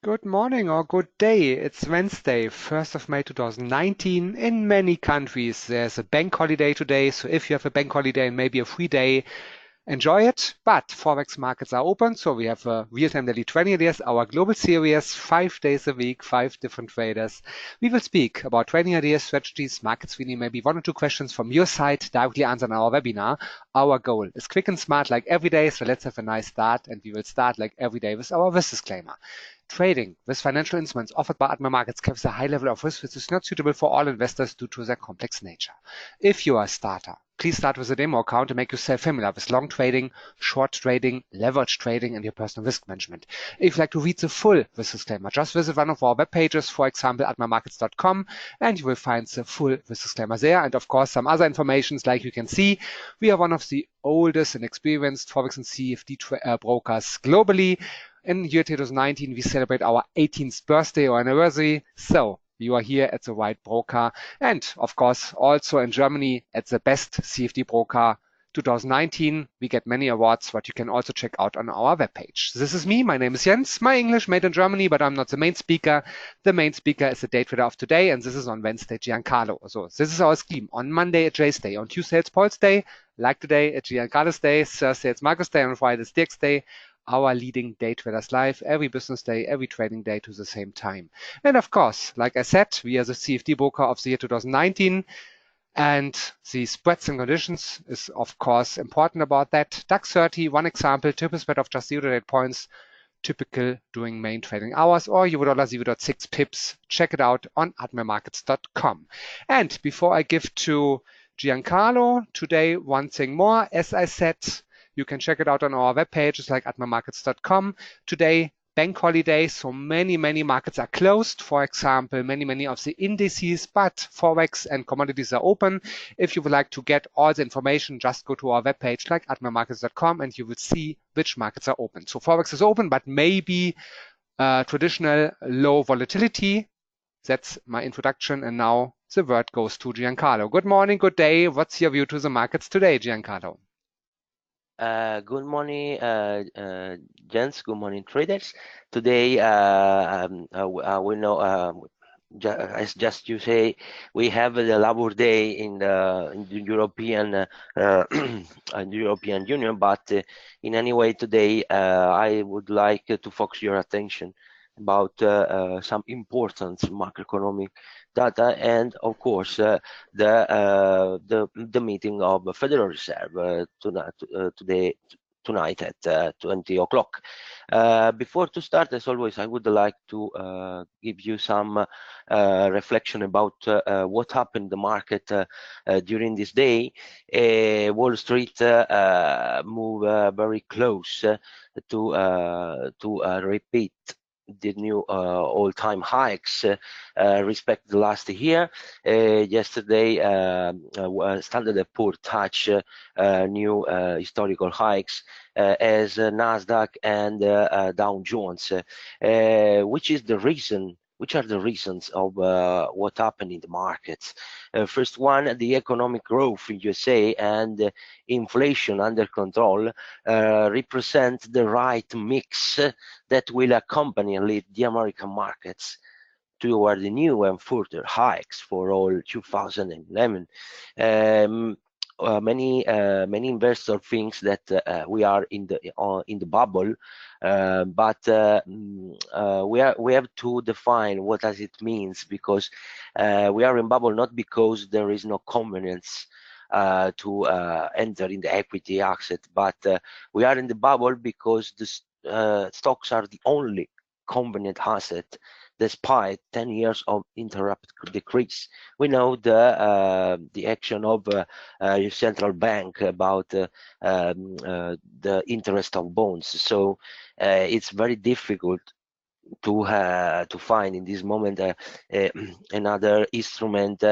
Good morning or good day. It's Wednesday, 1st of May 2019. In many countries, there's a bank holiday today. So if you have a bank holiday and maybe a free day, enjoy it. But Forex markets are open. So we have a real-time daily trading ideas, our global series, 5 days a week, 5 different traders. We will speak about trading ideas, strategies, market screening, maybe one or two questions from your side directly answered in our webinar. Our goal is quick and smart like every day. So let's have a nice start. And we will start like every day with our risk disclaimer. Trading with financial instruments offered by Atma Markets carries a high level of risk which is not suitable for all investors due to their complex nature. If you are a starter, please start with a demo account to make yourself familiar with long trading, short trading, leverage trading, and your personal risk management. If you'd like to read the full risk disclaimer, just visit one of our web pages, for example, atmamarkets.com, and you will find the full risk disclaimer there. And of course, some other informations like you can see, we are one of the oldest and experienced Forex and CFD brokers globally. In year 2019, we celebrate our 18th birthday or anniversary. So you are here at the right broker. And of course, also in Germany at the best CFD broker 2019. We get many awards, what you can also check out on our webpage. This is me. My name is Jens. My English made in Germany, but I'm not the main speaker. The main speaker is the day trader of today, and this is on Wednesday, Giancarlo. So this is our scheme. On Monday, it's Jay's day. On Tuesday, it's Paul's day. Like today, it's Giancarlo's day. Thursday, it's Marcus' day. On Friday, it's Dirk's day. Our leading day traders live every business day, every trading day to the same time. And of course, like I said, we are the CFD broker of the year 2019. And the spreads and conditions is of course important about that. DAX 30, one example, triple spread of just 0.8 points, typical during main trading hours, or Eurodollar 0.6 pips. Check it out on atmamarkets.com. And before I give to Giancarlo today, one thing more, as I said, you can check it out on our webpage. It's like atmamarkets.com. Today, bank holiday, so many markets are closed. For example, many of the indices, but Forex and commodities are open. If you would like to get all the information, just go to our webpage like atmamarkets.com and you will see which markets are open. So Forex is open, but maybe traditional low volatility. That's my introduction. And now the word goes to Giancarlo. Good morning, good day. What's your view to the markets today, Giancarlo? Good morning, gents. Good morning, traders. Today, we know, as just you say, we have the Labor Day in the European European Union. But in any way, today I would like to focus your attention about some important macroeconomic data, and of course the meeting of the Federal Reserve tonight at 20 o'clock. Before to start, as always, I would like to give you some reflection about what happened in the market during this day. Wall Street moved very close to repeat the new all-time hikes respect the last year. Yesterday, Standard & Poor's touched new historical hikes as Nasdaq and Dow Jones, which are the reasons of what happened in the markets. First one, the economic growth in USA and inflation under control represent the right mix that will accompany and lead the American markets toward the new and further hikes for all 2011. Many investors think that we are in the bubble, but we have to define what does it means, because we are in bubble not because there is no convenience to enter in the equity asset, but we are in the bubble because the stocks are the only convenient asset despite 10 years of interrupted decrease. We know the action of central bank about the interest of bonds. So it's very difficult to find in this moment another instrument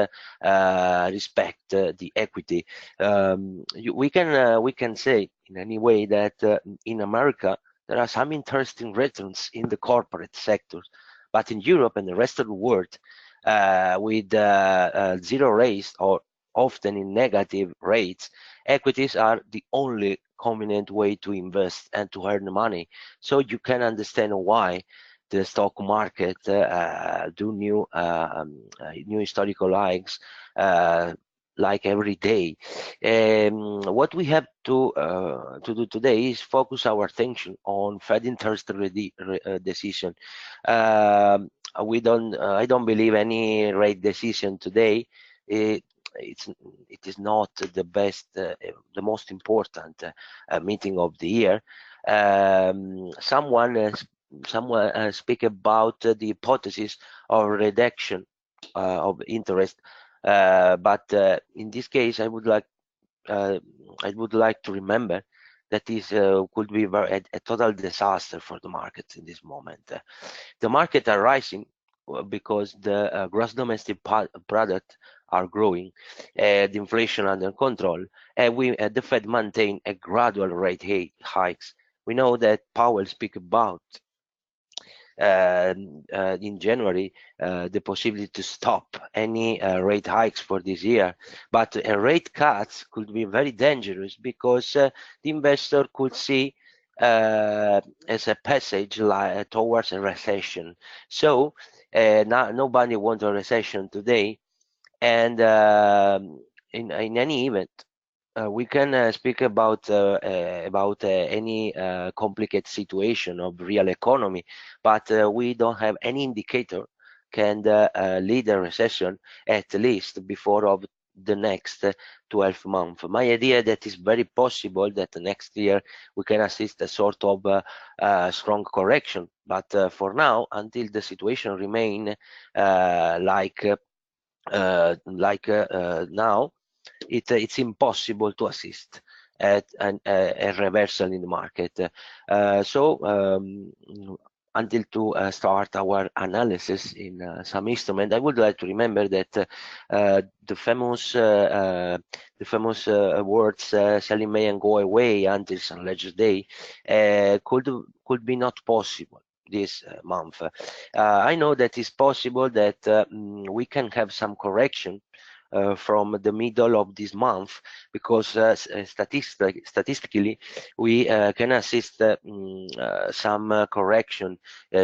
respect the equity. We can say in any way that in America there are some interesting returns in the corporate sector. But in Europe and the rest of the world, with zero rates or often in negative rates, equities are the only convenient way to invest and to earn money. So you can understand why the stock market do new historical highs like every day. What we have to do today is focus our attention on Fed interest decision. I don't believe any rate decision today. It is not the best, the most important meeting of the year. Someone speak about the hypothesis of reduction of interest, but in this case, I would like to remember that this could be a total disaster for the market in this moment. The market are rising because the gross domestic product are growing, the inflation under control, and the Fed maintain a gradual rate hikes. We know that Powell speak about in January the possibility to stop any rate hikes for this year, but rate cuts could be very dangerous because the investor could see as a passage towards a recession. So nobody wants a recession today, and in any event, we can speak about any complicated situation of real economy, but we don't have any indicator can lead a recession, at least before of the next 12 months. My idea that is very possible that next year we can assist a sort of strong correction, but for now, until the situation remain like now, it's impossible to assist at a reversal in the market. Until to start our analysis in some instrument, I would like to remember that the famous words selling may and go away until some later day could be not possible this month. I know that it's possible that we can have some correction from the middle of this month, because statistically we can assist some correction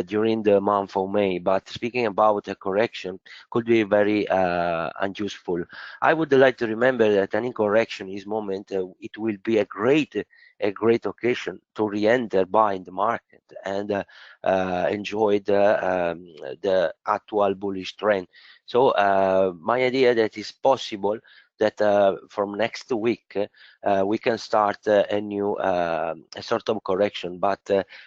during the month of May, but speaking about a correction could be very unuseful. I would like to remember that any correction is moment it will be a great occasion to re-enter buy in the market and enjoy the actual bullish trend. So my idea that is possible that from next week we can start a new a sort of correction, but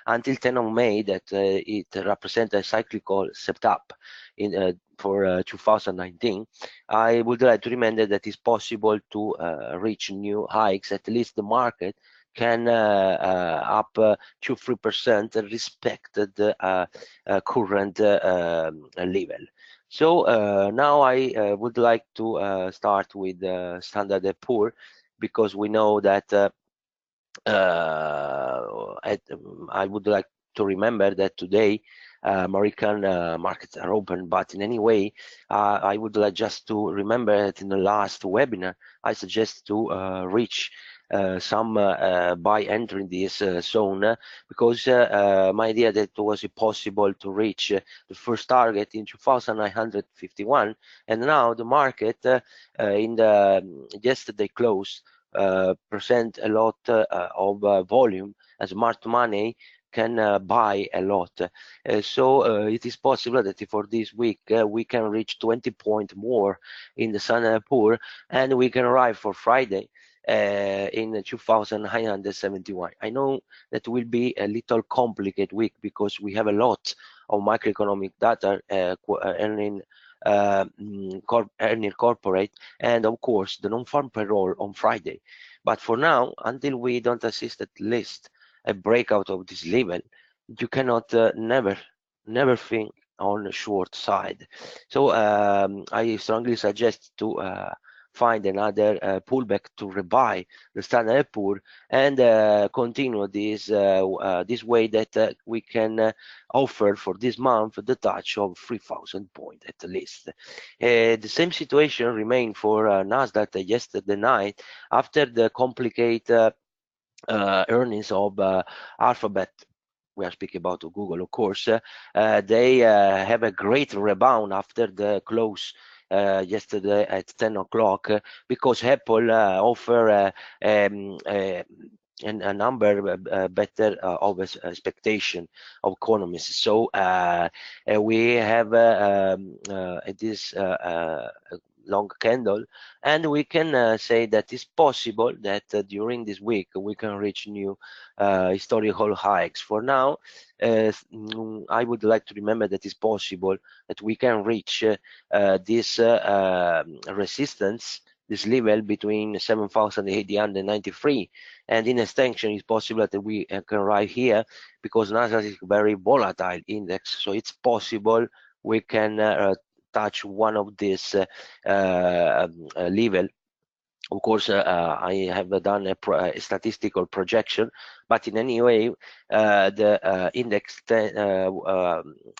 until 10 of May that it represents a cyclical setup in for 2019. I would like to remember that it's possible to reach new hikes. At least the market can up 2-3% respect the current level. So now I would like to start with Standard & Poor, because we know that I would like to remember that today American markets are open, but in any way I would like just to remember that in the last webinar I suggest to reach some buy entering this zone, because my idea that it was possible to reach the first target in 2,951, and now the market in the yesterday close present a lot of volume, as smart money can buy a lot. So it is possible that for this week we can reach 20 points more in the Standard & Poor, and we can arrive for Friday in 2,971. I know that will be a little complicated week because we have a lot of macroeconomic data earning corporate, and of course the non-farm payroll on Friday. But for now, until we don't assist at least a breakout of this level, you cannot never think on the short side. So I strongly suggest to find another pullback to rebuy the Standard & Poor and continue this this way that we can offer for this month the touch of 3,000 points at least. The same situation remained for Nasdaq yesterday night after the complicated earnings of Alphabet. we are speaking about Google, of course, they have a great rebound after the close yesterday at 10 o'clock because Apple offer a number better of expectation of economists. So we have this long candle, and we can say that it's possible that during this week we can reach new historical hikes. For now, I would like to remember that it's possible that we can reach this resistance, this level between 7,893, and in extension it's possible that we can arrive here because Nasdaq is very volatile index, so it's possible we can touch one of this level. Of course, I have done a statistical projection, but in any way, the index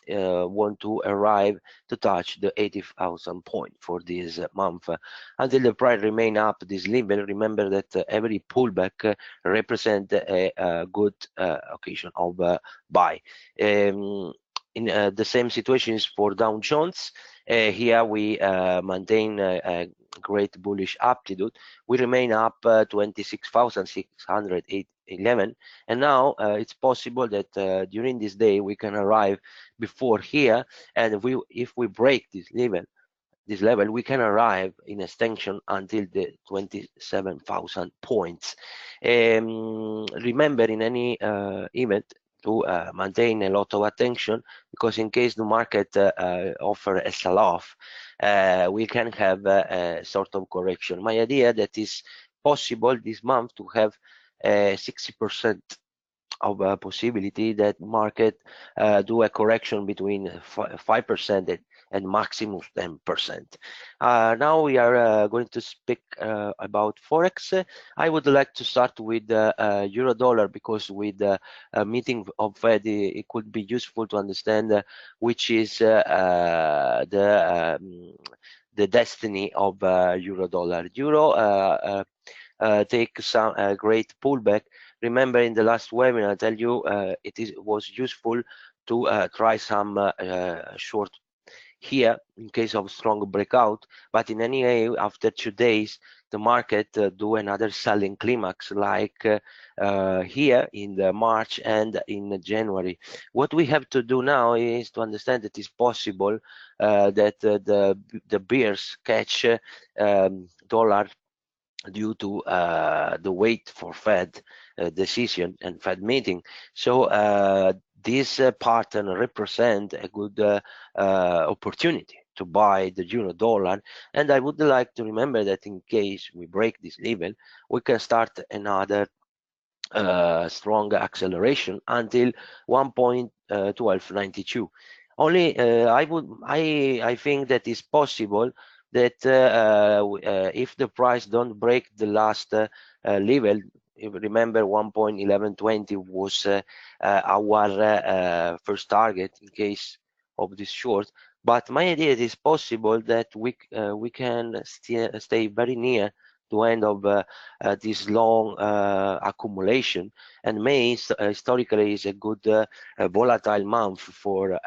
want to arrive to touch the 80,000 point for this month. Until the price remain up this level, remember that every pullback represent a good occasion of buy. In the same situation is for Dow Jones. Here we maintain a great bullish aptitude. We remain up 26,611, and now it's possible that during this day we can arrive before here, and if we break this level, we can arrive in extension until the 27,000 points. Remember, in any event, to maintain a lot of attention, because in case the market offer a sell-off, we can have a sort of correction. My idea that is possible this month to have 60% of a possibility that market do a correction between 5% and maximum 10%. Now we are going to speak about Forex. I would like to start with euro dollar, because with the meeting of Fed, it could be useful to understand which is the destiny of euro dollar. Euro take some great pullback. Remember, in the last webinar, I tell you was useful to try some short here in case of strong breakout, but in any way, after 2 days, the market do another selling climax like here in the March and in January. What we have to do now is to understand that it's possible that the bears catch dollar due to the wait for Fed decision and Fed meeting. So this pattern represent a good opportunity to buy the euro dollar, and I would like to remember that in case we break this level, we can start another strong acceleration until 1.1292. Only I think that is possible that if the price don't break the last level, if you remember 1.1120 was our first target in case of this short. But my idea is possible that we can stay very near the end of this long accumulation, and May historically is a good volatile month for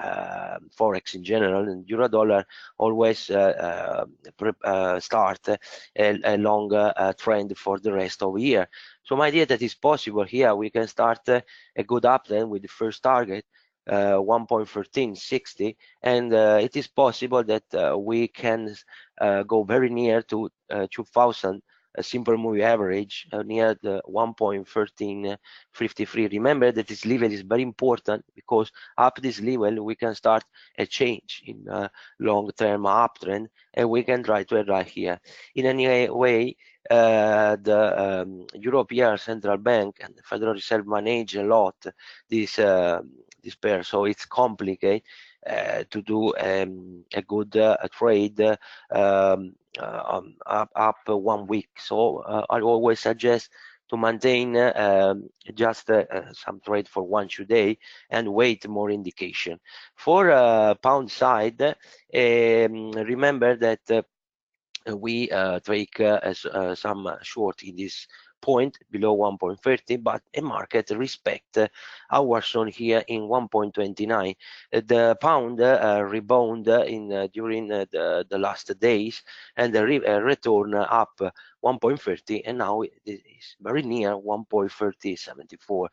Forex in general, and euro dollar always start a long trend for the rest of the year. So my idea that is possible here, we can start a good uptrend with the first target 1.1360, and it is possible that we can go very near to 2000 a simple moving average near the 1.1353. Remember that this level is very important, because up this level we can start a change in long-term uptrend, and we can try to arrive here. In any way, the European Central Bank and the Federal Reserve manage a lot this pair, so it's complicated to do a good trade up 1 week. So I always suggest to maintain just some trade for 1-2 days and wait more indication. For pound side, remember that we take some short in this point below 1.30, but a market respect our zone here in 1.29. The pound rebound during the last days, and the return up 1.30, and now it is very near 1.3074.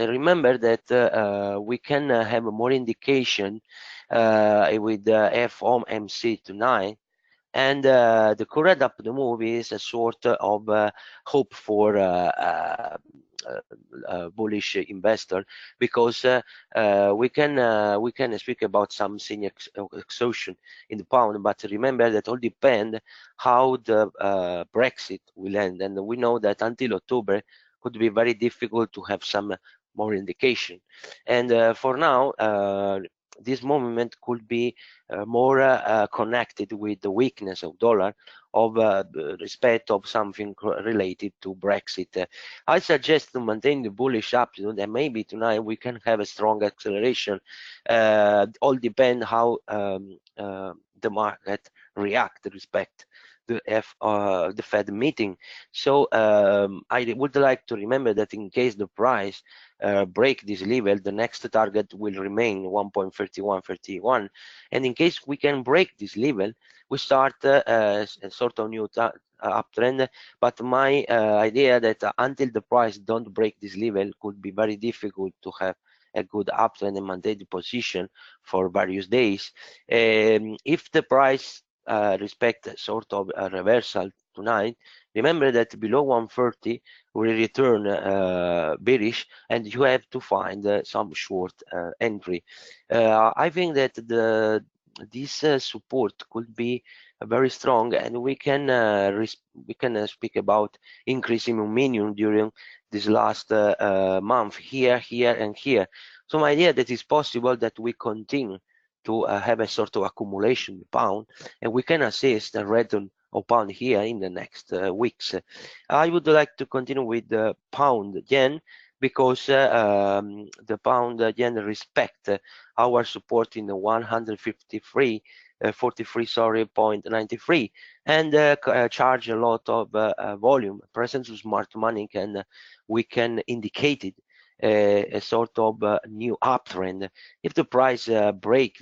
Remember that we can have more indication with FOMC tonight, and the current up the move is a sort of hope for bullish investor, because we can speak about some senior exhaustion in the pound, but remember that all depend how the Brexit will end, and we know that until October could be very difficult to have some more indication. And for now, this movement could be more connected with the weakness of dollar, of respect of something related to Brexit. I suggest to maintain the bullish attitude, and maybe tonight we can have a strong acceleration. All depend how the market react to respect the Fed meeting. So I would like to remember that in case the price break this level, the next target will remain 1.3131, and in case we can break this level, we start a sort of new uptrend. But my idea that until the price don't break this level, could be very difficult to have a good uptrend and maintain the position for various days. If the price respect sort of a reversal tonight, remember that below 130 will return bearish, and you have to find some short entry. I think that this support could be very strong, and we can speak about increasing momentum during this last month, here, and here. So my idea that it's possible that we continue to have a sort of accumulation in pound, and we can assist the return of pound here in the next weeks. I would like to continue with the pound yen, because the pound yen respect our support in the 153 0.93, and charge a lot of volume present to smart money, and we can indicate it a sort of new uptrend. If the price maintain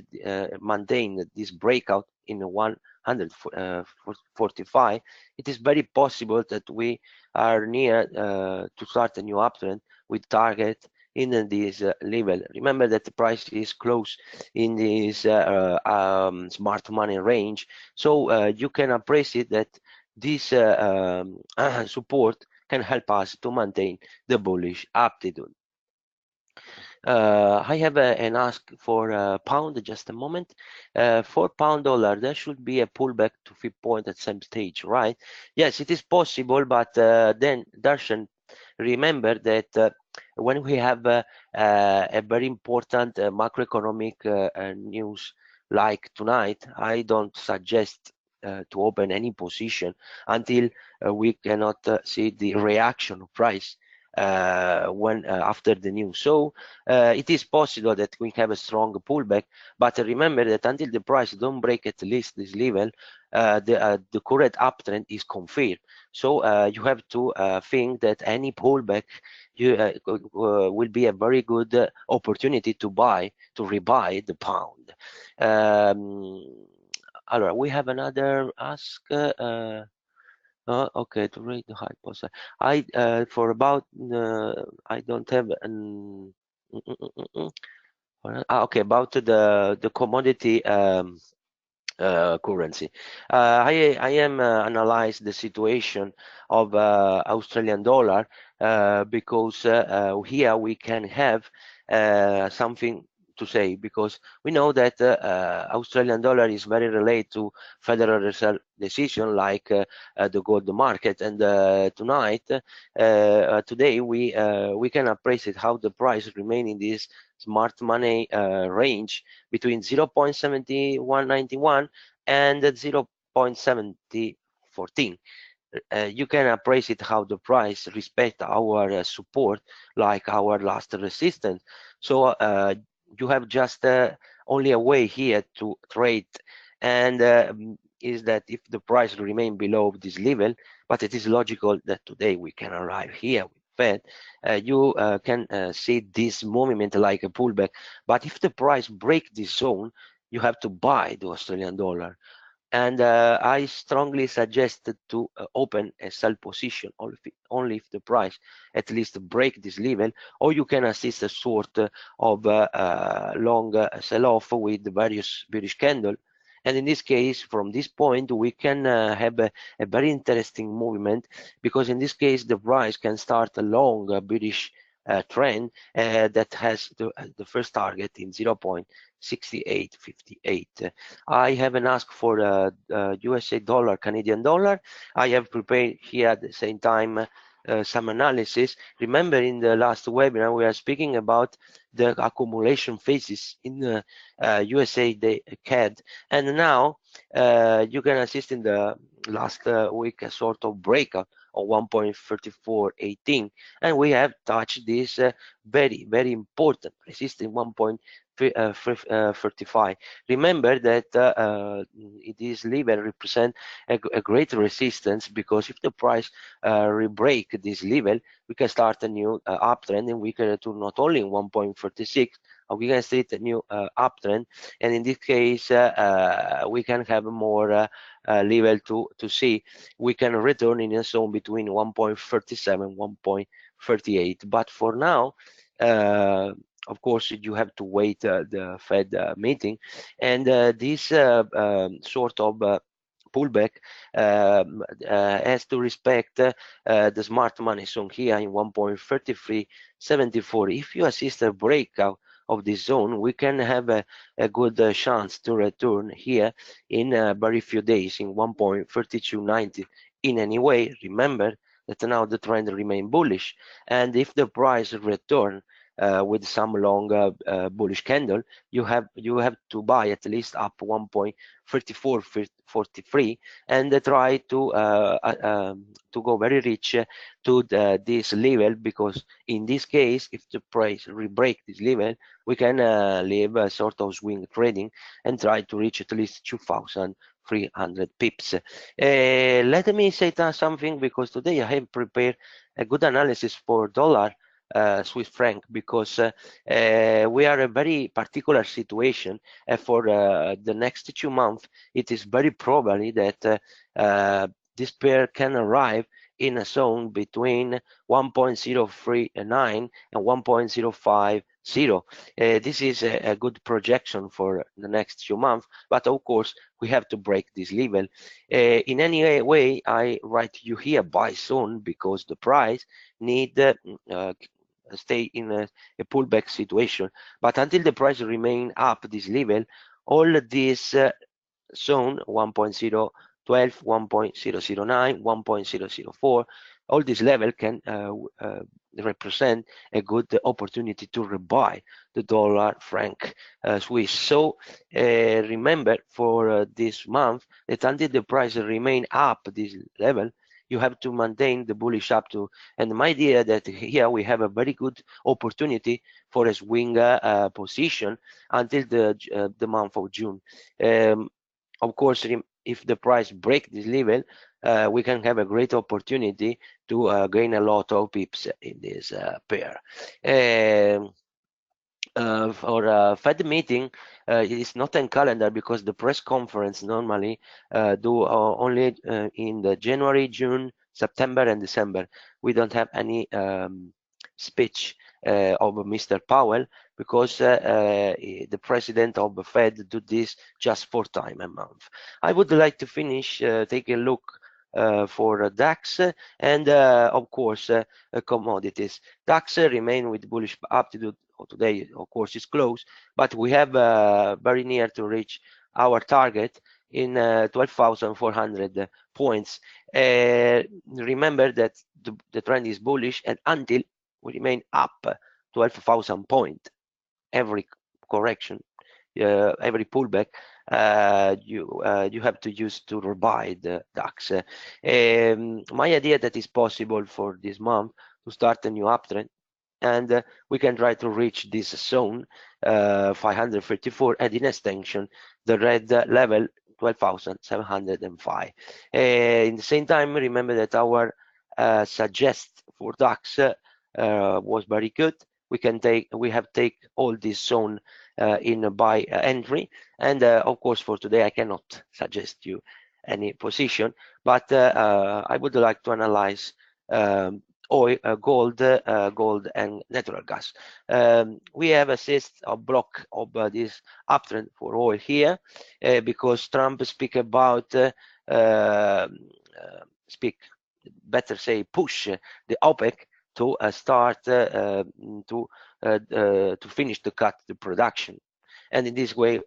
this breakout in 145, it is very possible that we are near to start a new uptrend with target in this level. Remember that the price is close in this smart money range, so you can appreciate that this support can help us to maintain the bullish attitude. I have an ask for pound, just a moment. For pound dollar, there should be a pullback to 5 point at some stage, right? Yes, it is possible, but then Darshan, remember that when we have a very important macroeconomic news like tonight, I don't suggest to open any position until we cannot see the reaction of price after the news. So it is possible that we have a strong pullback, but remember that until the price don't break at least this level, the current uptrend is confirmed. So you have to think that any pullback will be a very good opportunity to rebuy the pound. Allora, we have another ask. Okay, to rate the high post. For about I don't have an okay, about the commodity currency. I am analyze the situation of Australian dollar because here we can have something to say, because we know that Australian dollar is very related to Federal Reserve decision like the gold market, and today we can appreciate how the price remain in this smart money range between 0.7191 and 0.7014. You can appreciate how the price respect our support, like our last resistance. So you have just only a way here to trade, and is that if the price remain below this level, but it is logical that today we can arrive here with Fed, you can see this movement like a pullback. But if the price break this zone, you have to buy the Australian dollar. And I strongly suggest to open a sell position only if the price at least break this level, or you can assist a sort of long sell-off with various bearish candle. And in this case, from this point, we can have a very interesting movement, because in this case, the price can start a long bearish trend that has the first target in 0.6858. I haven't asked for USA dollar, Canadian dollar. I have prepared here at the same time some analysis. Remember, in the last webinar, we are speaking about the accumulation phases in USDCAD, and now you can assist in the last week a sort of breakout of 1.3418, and we have touched this very important resistance 1.35. Remember that this level represent a great resistance, because if the price re-break this level, we can start a new uptrend, and we can return not only in 1.36, we can state a new uptrend, and in this case we can have more level to see. We can return in a zone between 1.37 1.38, but for now of course you have to wait the Fed meeting, and this sort of pullback has to respect the smart money zone here in 1.3374. If you assist a breakout of this zone, we can have a good chance to return here in very few days in 1.3290. In any way, remember that now the trend remain bullish, and if the price return with some long bullish candle, you have to buy at least up 1.3443 and try to go very rich to this level, because in this case, if the price re-break this level, we can leave a sort of swing trading and try to reach at least 2,300 pips. Let me say something, because today I have prepared a good analysis for dollar Swiss franc, because we are a very particular situation for the next 2 months. It is very probably that this pair can arrive in a zone between 1.039 and 1.050. This is a good projection for the next few months, but of course we have to break this level. In any way, I write you here buy zone, because the price need stay in a pullback situation, but until the price remain up this level, all this zone 1.012, 1.009, 1.004, all this level can represent a good opportunity to rebuy the dollar franc Swiss. So remember for this month that until the price remain up this level, you have to maintain the bullish up to, and my idea that here we have a very good opportunity for a swing position until the month of June. Of course, if the price break this level, we can have a great opportunity to gain a lot of pips in this pair. For Fed meeting, it is not in calendar, because the press conference normally do only in the January, June, September, and December. We don't have any speech of Mr. Powell, because the president of the Fed do this just 4 times a month. I would like to finish, take a look for DAX and of course commodities. DAX remain with bullish aptitude. Today of course is close, but we have very near to reach our target in 12,400 points. Remember that the trend is bullish, and until we remain up 12,000 points, every correction, every pullback, you have to use to rebuy the DAX. My idea that is possible for this month to start a new uptrend, and we can try to reach this zone 534, and in extension the red level 12,705. In the same time, remember that our suggest for DAX was very good. We have take all this zone in a buy entry, and of course for today I cannot suggest you any position, but I would like to analyze oil, gold and natural gas. We have assist a block of this uptrend for oil here because Trump speak about push the OPEC to start to finish the production. And in this way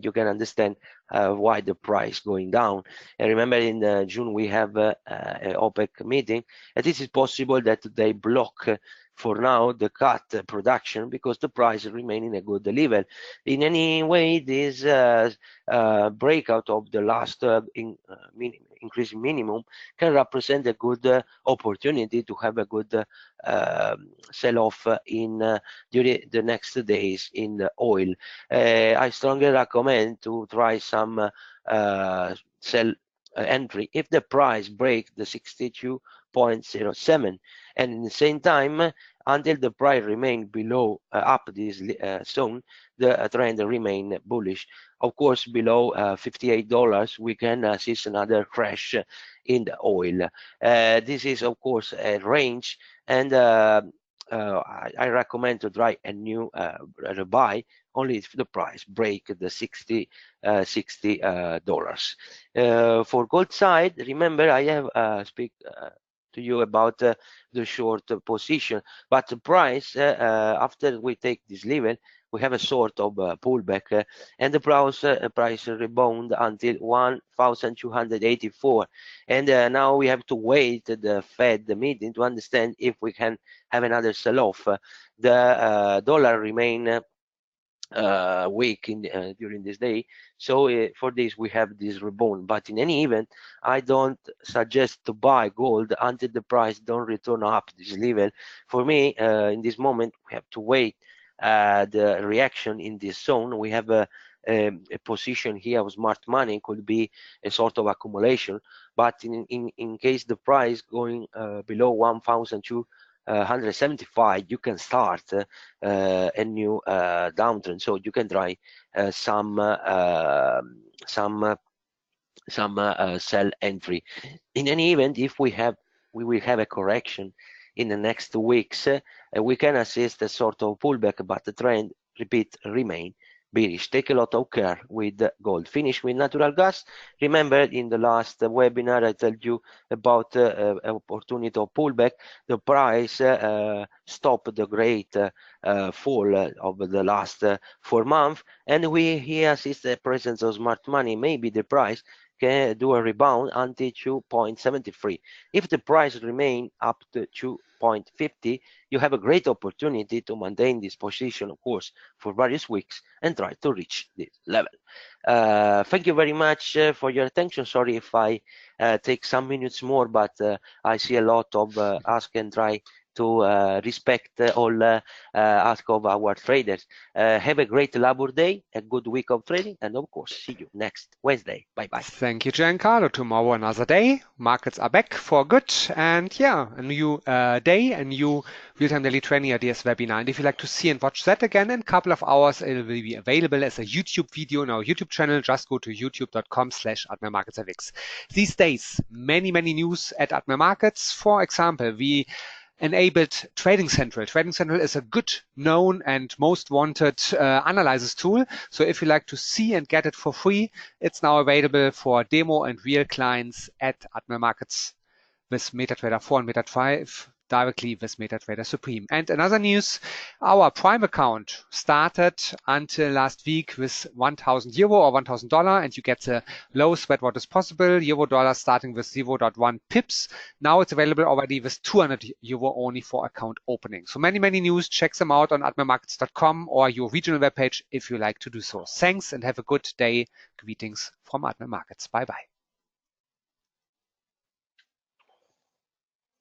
you can understand why the price going down. And remember, in June we have an OPEC meeting, and this is possible that they block for now the cut production because the price remain in a good level. In any way, this breakout of the last increasing minimum can represent a good opportunity to have a good sell-off in during the next days in the oil. I strongly recommend to try some sell entry if the price break the 62.07, and in the same time until the price remain below up this zone, the trend remain bullish. Of course, below $58 we can see another crash in the oil. This is of course a range, and I recommend to try a new buy only if the price break the $60. For gold side, remember I have speak to you about the short position, but the price after we take this level, we have a sort of pullback, and the price rebound until 1,284, and now we have to wait the Fed meeting to understand if we can have another sell-off. The dollar remain weak during this day, so for this we have this rebound. But in any event, I don't suggest to buy gold until the price don't return up this level. For me, in this moment, we have to wait the reaction in this zone. We have a position here of smart money, could be a sort of accumulation, but in case the price going below 1,275, you can start a new downtrend, so you can try some sell entry. In any event, if we will have a correction in the next 2 weeks, we can assist a sort of pullback, but the trend remain bearish. Take a lot of care with gold. Finish with natural gas. Remember, in the last webinar I told you about opportunity of pullback. The price stopped the great fall of the last 4 months, and we here assist the presence of smart money. Maybe the price can do a rebound until 2.73. If the price remain up to 2.50, you have a great opportunity to maintain this position, of course, for various weeks and try to reach this level. Thank you very much for your attention. Sorry if I take some minutes more, but I see a lot of ask and try to respect all ask of our traders. Have a great Labor Day, a good week of trading, and of course, see you next Wednesday. Bye-bye. Thank you, Giancarlo. Tomorrow, another day. Markets are back for good. And yeah, a new day, a new real-time daily trading ideas webinar. And if you'd like to see and watch that again in a couple of hours, it will be available as a YouTube video on our YouTube channel. Just go to youtube.com/AdmiralMarketsFX. These days, many news at Admiral Markets. For example, we enabled Trading Central. Trading Central is a good, known, and most wanted analysis tool. So if you like to see and get it for free, it's now available for demo and real clients at Admiral Markets with MetaTrader 4 and MetaTrader 5, directly with MetaTrader Supreme. And another news, our Prime account started until last week with €1,000 or $1,000, and you get the lowest spread what is possible, euro-dollar starting with 0.1 pips. Now it's available already with €200 only for account opening. So many news. Check them out on admiralmarkets.com or your regional webpage if you like to do so. Thanks and have a good day. Greetings from Admiral Markets. Bye-bye.